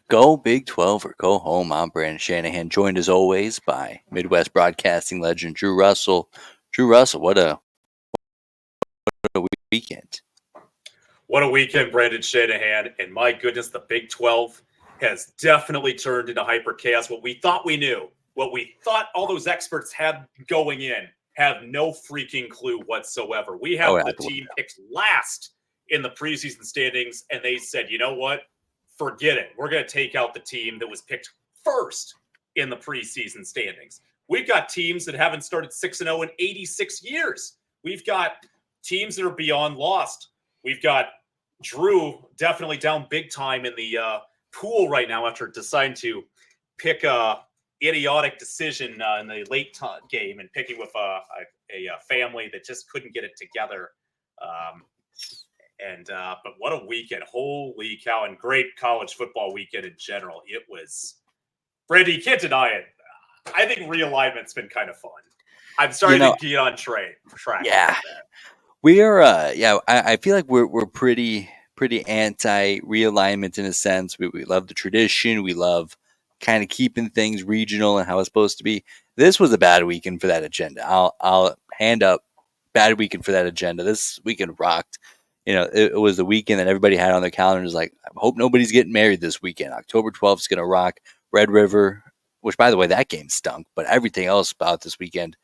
Go Big 12 or go home. I'm Brandon Shanahan, joined as always by Midwest broadcasting legend Drew Russell. Drew Russell, what a weekend. What a weekend, Brandon Shanahan. And my goodness, the Big 12 has definitely turned into hyper chaos. What we thought we knew, what we thought all those experts had going in, have no freaking clue whatsoever. We have the team picked last in the preseason standings, and they said, you know what? Forget it. We're going to take out the team that was picked first in the preseason standings. We've got teams that haven't started 6-0 in 86 years. We've got teams that are beyond lost. We've got Drew definitely down big time in the pool right now after deciding to pick a idiotic decision in the late game and picking with a family that just couldn't get it together. But what a weekend. Holy cow. And great college football weekend in general. It was, Brandy, you can't deny it. I think realignment's been kind of fun. I'm starting to get on track. Yeah. We are, I feel like we're pretty anti realignment in a sense. We love the tradition. We love kind of keeping things regional and how it's supposed to be. This was a bad weekend for that agenda. I'll hand up bad weekend for that agenda. This weekend rocked. It was the weekend that everybody had on their calendars. Like, I hope nobody's getting married this weekend. October 12th is going to rock. Red River, which, by the way, that game stunk, but everything else about this weekend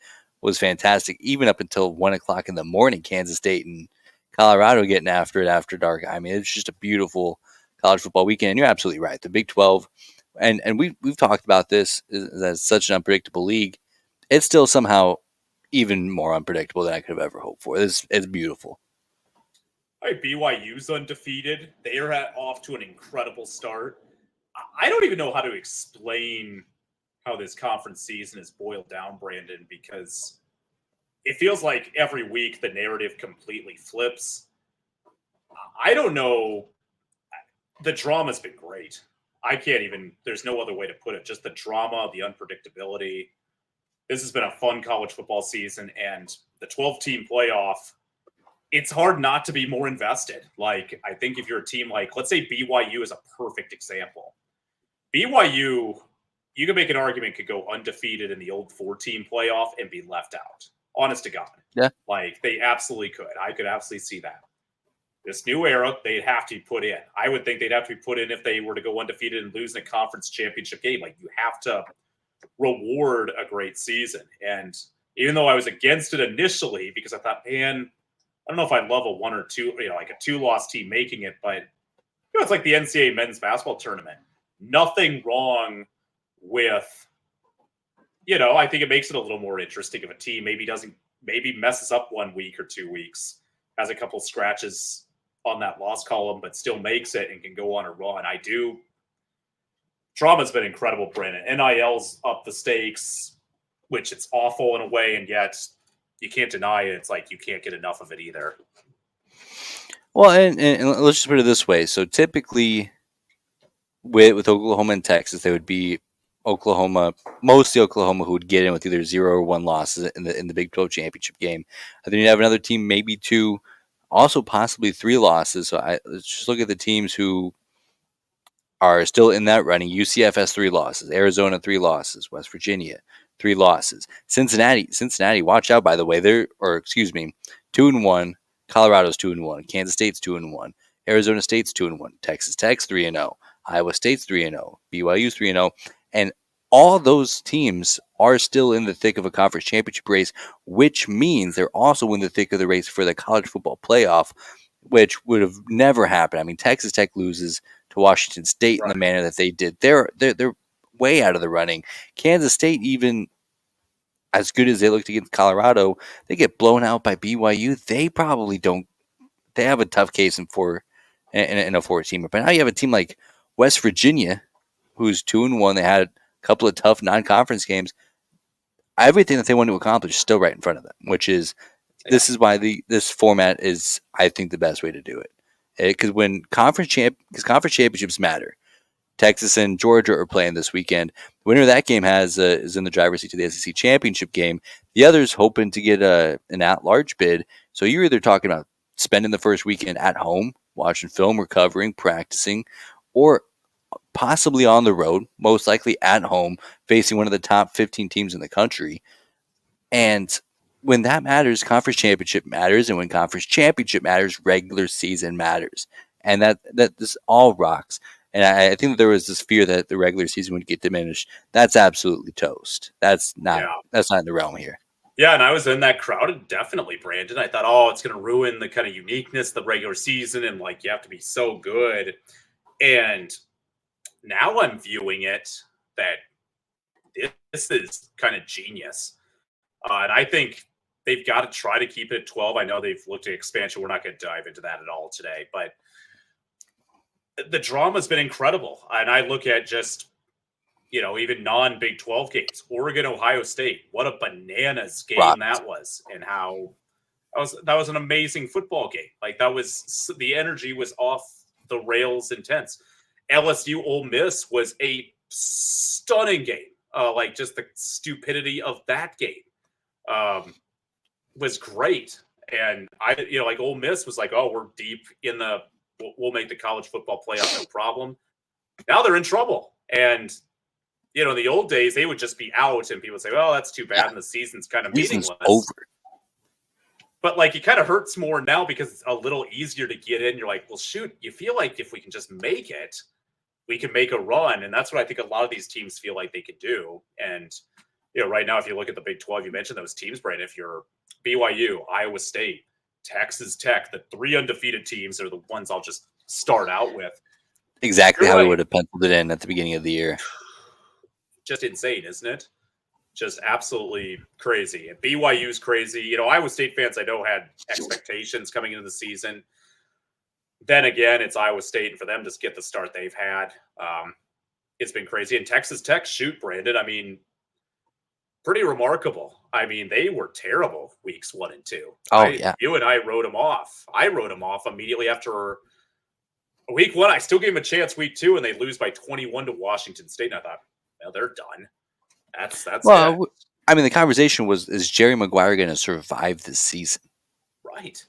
was fantastic, even up until 1 o'clock in the morning. Kansas State and Colorado getting after it after dark. I mean, it's just a beautiful college football weekend. And you're absolutely right. The Big 12, and we've talked about this as such an unpredictable league. It's still somehow even more unpredictable than I could have ever hoped for. It's beautiful. All right, BYU's undefeated. They are off to an incredible start. I don't even know how to explain how this conference season is boiled down, Brandon, because it feels like every week the narrative completely flips. I don't know. The drama's been great. I can't even, there's no other way to put it. Just the drama, the unpredictability. This has been a fun college football season, and the 12-team playoff, it's hard not to be more invested. Like, I think if you're a team like, let's say BYU is a perfect example. BYU, you can make an argument, could go undefeated in the old 4-team playoff and be left out. Honest to God. Yeah. Like, they absolutely could. I could absolutely see that. This new era, they'd have to be put in. I would think they'd have to be put in if they were to go undefeated and lose in a conference championship game. Like, you have to reward a great season. And even though I was against it initially because I thought, man, I don't know if I love a 1 or 2, like a 2-loss team making it, but it's like the NCAA men's basketball tournament. Nothing wrong with, I think it makes it a little more interesting if a team maybe messes up 1 week or 2 weeks, has a couple scratches on that loss column, but still makes it and can go on a run. Drama's been incredible, Brandon. NIL's up the stakes, which it's awful in a way, and yet you can't deny it. It's like you can't get enough of it either. Well, and let's just put it this way. So typically with Oklahoma and Texas, they would be mostly Oklahoma, who would get in with either 0 or 1 losses in the Big 12 championship game. And then you'd have another team, maybe 2, also possibly 3 losses. So let's just look at the teams who are still in that running. UCF has 3 losses. Arizona, 3 losses. West Virginia, 3 losses. Cincinnati, watch out, by the way. 2-1. Colorado's 2-1. Kansas State's 2-1. Arizona State's 2-1. Texas Tech's 3-0. Iowa State's 3-0. BYU's 3-0. And all those teams are still in the thick of a conference championship race, which means they're also in the thick of the race for the college football playoff, which would have never happened. I mean, Texas Tech loses to Washington State in the manner that they did. They're way out of the running. Kansas State, even as good as they looked against Colorado, they get blown out by BYU. They probably don't. They have a tough case in a 4-teamer. But now you have a team like West Virginia, who's 2-1. They had a couple of tough non-conference games. Everything that they want to accomplish is still right in front of them, which is this is why this format is, I think, the best way to do it. Because when conference championships matter. Texas and Georgia are playing this weekend. The winner of that game is in the driver's seat to the SEC championship game. The other's hoping to get an at-large bid. So you're either talking about spending the first weekend at home, watching film, recovering, practicing, or possibly on the road, most likely at home, facing one of the top 15 teams in the country. And when that matters, conference championship matters. And when conference championship matters, regular season matters. And that this all rocks. And I think that there was this fear that the regular season would get diminished. That's absolutely toast. That's not Yeah. in the realm here. Yeah, and I was in that crowd, and definitely, Brandon. I thought, oh, it's going to ruin the kind of uniqueness of the regular season, and like you have to be so good. And now I'm viewing it that this is kind of genius. And I think they've got to try to keep it at 12. I know they've looked at expansion. We're not going to dive into that at all today, but the drama's been incredible. And I look at just, even non-Big 12 games, Oregon, Ohio State, what a bananas game that was, and how that was an amazing football game. Like the energy was off the rails intense. LSU Ole Miss was a stunning game. Like just the stupidity of that game was great. And like Ole Miss was like, oh, we're deep in we'll make the college football playoff, no problem. Now they're in trouble. And, in the old days, they would just be out and people would say, well, that's too bad. And the season's kind of meaningless. Over. But like, it kind of hurts more now because it's a little easier to get in. You're like, well, shoot, you feel like if we can just make it, we can make a run. And that's what I think a lot of these teams feel like they could do. And, right now, if you look at the Big 12, you mentioned those teams, Brandon, if you're BYU, Iowa State, Texas Tech, the 3 undefeated teams are the ones I'll just start out with. Exactly how we would have penciled it in at the beginning of the year. Just insane, isn't it? Just absolutely crazy. And BYU's crazy. Iowa State fans I know had expectations coming into the season. Then again, it's Iowa State, and for them to get the start they've had, it's been crazy. And Texas Tech, shoot, Brandon, I mean, pretty remarkable. I mean, they were terrible weeks 1 and 2. Yeah. You and I wrote them off. I wrote them off immediately after week 1. I still gave them a chance week 2, and they lose by 21 to Washington State. And I thought, well, they're done. That's well, it. I mean, the conversation was, is Jerry Maguire going to survive this season? Right.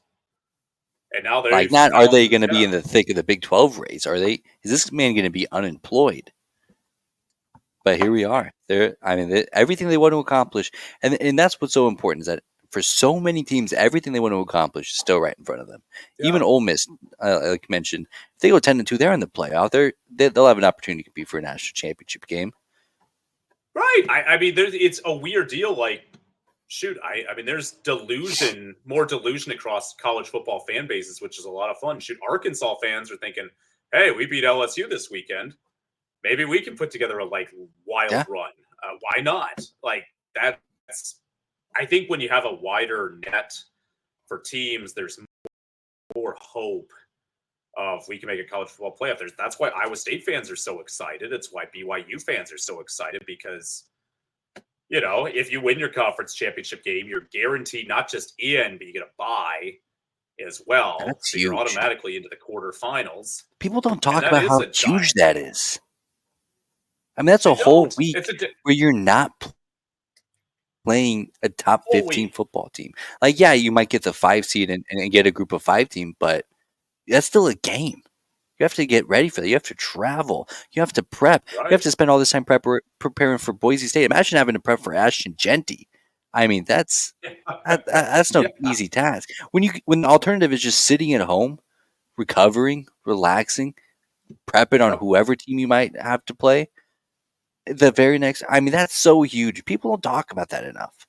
And now they're like, not are they going to be in the thick of the Big 12 race? Is this man going to be unemployed? But here we are. Everything they want to accomplish, and that's what's so important, is that for so many teams, everything they want to accomplish is still right in front of them. Yeah. Even Ole Miss, like you mentioned, if they go 10-2, they're in the playoff. They'll have an opportunity to compete for a national championship game. Right. I mean, it's a weird deal. Like, shoot, I mean, there's more delusion across college football fan bases, which is a lot of fun. Shoot, Arkansas fans are thinking, hey, we beat LSU this weekend. Maybe we can put together a wild run. Why not? Like, that's, I think when you have a wider net for teams, there's more hope of we can make a college football playoff. That's why Iowa State fans are so excited. It's why BYU fans are so excited because, if you win your conference championship game, you're guaranteed not just in, but you get a bye as well. That's so huge. You're automatically into the quarterfinals. People don't talk about how huge that is. I mean, that's a whole week where you're not playing a top 15 football team. Like, yeah, you might get the 5 seed and get a group of 5 team, but that's still a game. You have to get ready for that. You have to travel. You have to prep. Right. You have to spend all this time preparing for Boise State. Imagine having to prep for Ashton Genty. I mean, that's no easy task. When the alternative is just sitting at home, recovering, relaxing, prepping on whoever team you might have to play. The very next, I mean, that's so huge. People don't talk about that enough.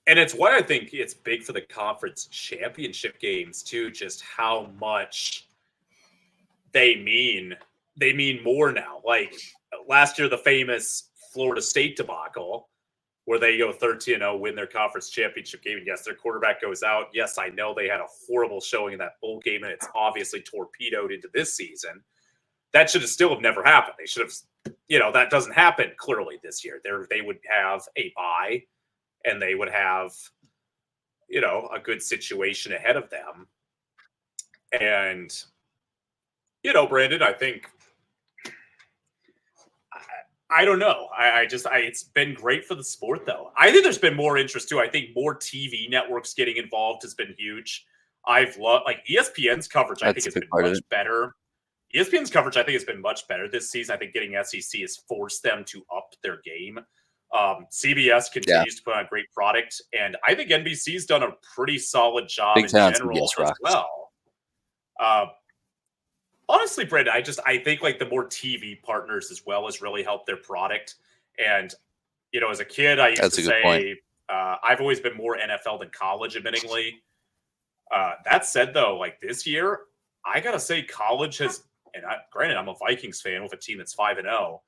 And it's why I think it's big for the conference championship games too, just how much they mean more now. Like last year, the famous Florida State debacle where they go 13-0, win their conference championship game. And yes, their quarterback goes out. Yes, I know they had a horrible showing in that bowl game, and it's obviously torpedoed into this season. That should have still have never happened. They should have, that doesn't happen clearly this year. They would have a bye, and they would have, a good situation ahead of them. And, Brandon, I think, I don't know. It's been great for the sport, though. I think there's been more interest, too. I think more TV networks getting involved has been huge. I've loved, ESPN's coverage, I think, has been much better ESPN's coverage, I think, has been much better this season. I think getting SEC has forced them to up their game. CBS Yeah, continues to put on a great product, and I think NBC's done a pretty solid job Big in Ten on general CBS as rocks. well. Uh, Honestly, Brandon, I think like the more TV partners as well has really helped their product. And as a kid, I used That's to a good point. say I've always been more NFL than college, admittingly. That said, though, like this year, I gotta say, college has. And granted, I'm a Vikings fan with a team that's 5-0.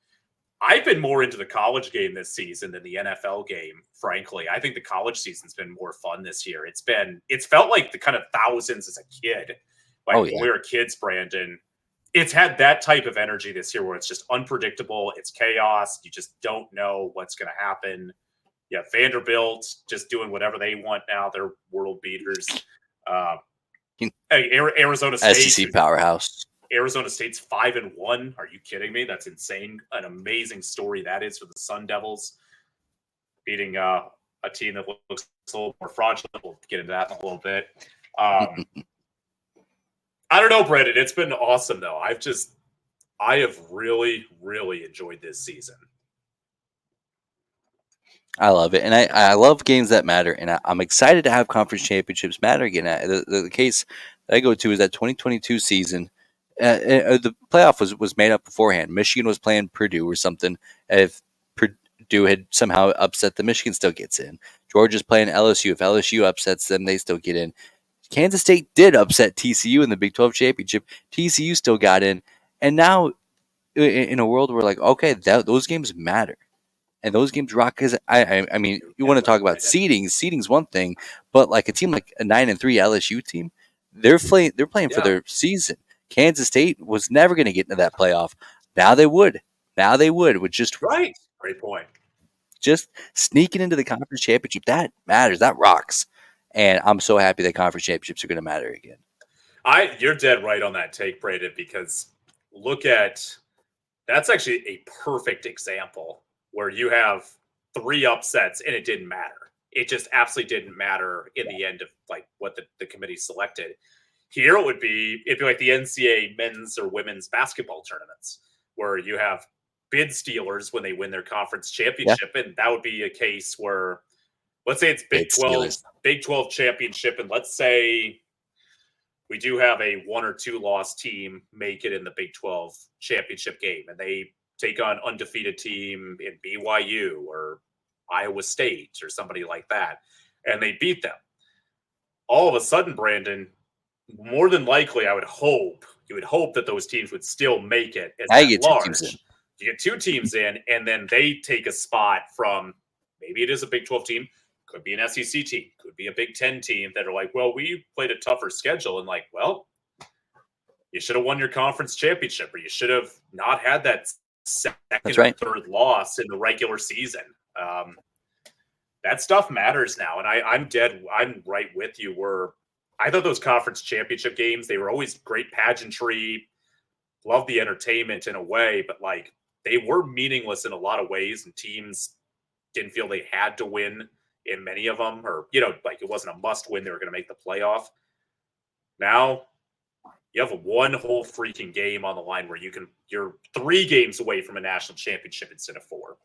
I've been more into the college game this season than the NFL game. Frankly, I think the college season's been more fun this year. It's felt like the kind of thousands as a kid, Oh like when yeah, we were kids, Brandon. It's had that type of energy this year where it's just unpredictable. It's chaos. You just don't know what's going to happen. Yeah, Vanderbilt just doing whatever they want now. They're world beaters. Uh, Arizona State, SEC powerhouse. Arizona State's 5-1. Are you kidding me? That's insane. An amazing story that is for the Sun Devils beating a team that looks a little more fraudulent. We'll get into that in a little bit. I don't know, Brendan. It's been awesome though. I have really, really enjoyed this season. I love it, and I love games that matter, and I'm excited to have conference championships matter again. The case that I go to is that 2022 season. The playoff was made up beforehand. Michigan was playing Purdue or something. If Purdue had somehow upset them, Michigan still gets in. Georgia's playing LSU. If LSU upsets them, they still get in. Kansas State did upset TCU in the Big 12 championship. TCU still got in, and now in a world where okay, those games matter. And those games rock because I mean, you want to talk about seeding. Seeding's one thing, but like a team like a 9-3 LSU team, they're playing for their season. Kansas State was never going to get into that playoff. Now they would. Now they would with Right. Great point. just sneaking into the conference championship. That matters. That rocks. And I'm so happy that conference championships are going to matter again. You're dead right on that take, Braden, because that's actually a perfect example where you have 3 upsets and it didn't matter. It just absolutely didn't matter in the end of like what the committee selected. Here it'd be like the NCAA men's or women's basketball tournaments where you have bid stealers when they win their conference Yeah, championship, and that would be a case where let's say it's big Steelers. Big 12 championship, and let's say we do have a 1 or 2 loss team make it in the Big 12 championship game, and they take on undefeated team in BYU or Iowa State or somebody like that, and they beat them. All of a sudden, Brandon, more than likely, you would hope that those teams would still make it as Now you at get 2 teams in. large. You get 2 teams in, and then they take a spot from maybe it is a Big 12 team, could be an SEC team, could be a Big 10 team that are like, well, we played a tougher schedule, and like, well, you should have won your conference championship, or you should have not had that second or third loss in the regular season. That stuff matters now, and I'm right with you. Where I thought those conference championship games, they were always great pageantry, love the entertainment in a way, but like they were meaningless in a lot of ways, and teams didn't feel they had to win in many of them, or like it wasn't a must win. They were going to make the playoff. Now you have one whole freaking game on the line where you're 3 games away from a national championship instead of 4.